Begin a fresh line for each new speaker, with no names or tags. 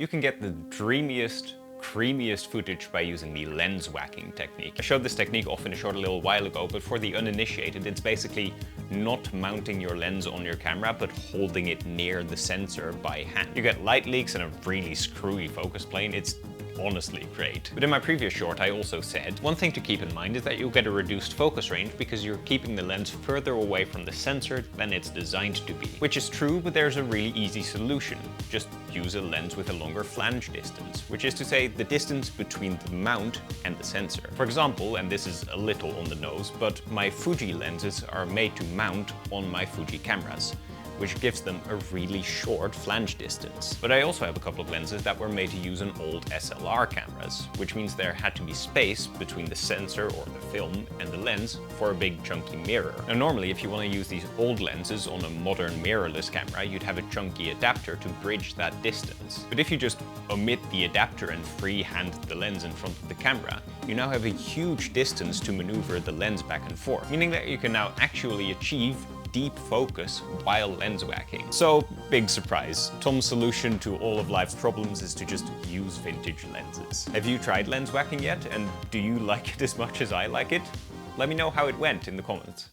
You can get the dreamiest, creamiest footage by using the lens whacking technique. I showed this technique off in a short a little while ago, but for the uninitiated, it's basically not mounting your lens on your camera, but holding it near the sensor by hand. You get light leaks and a really screwy focus plane. It's honestly great. But in my previous short, I also said, one thing to keep in mind is that you'll get a reduced focus range because you're keeping the lens further away from the sensor than it's designed to be. Which is true, but there's a really easy solution. Just use a lens with a longer flange distance, which is to say the distance between the mount and the sensor. For example, and this is a little on the nose, but my Fuji lenses are made to mount on my Fuji cameras, which gives them a really short flange distance. But I also have a couple of lenses that were made to use on old SLR cameras, which means there had to be space between the sensor or the film and the lens for a big chunky mirror. Now normally if you want to use these old lenses on a modern mirrorless camera, you'd have a chunky adapter to bridge that distance. But if you just omit the adapter and freehand the lens in front of the camera, you now have a huge distance to maneuver the lens back and forth, meaning that you can now actually achieve deep focus while lens whacking. So, big surprise. Tom's solution to all of life's problems is to just use vintage lenses. Have you tried lens whacking yet? And do you like it as much as I like it? Let me know how it went in the comments.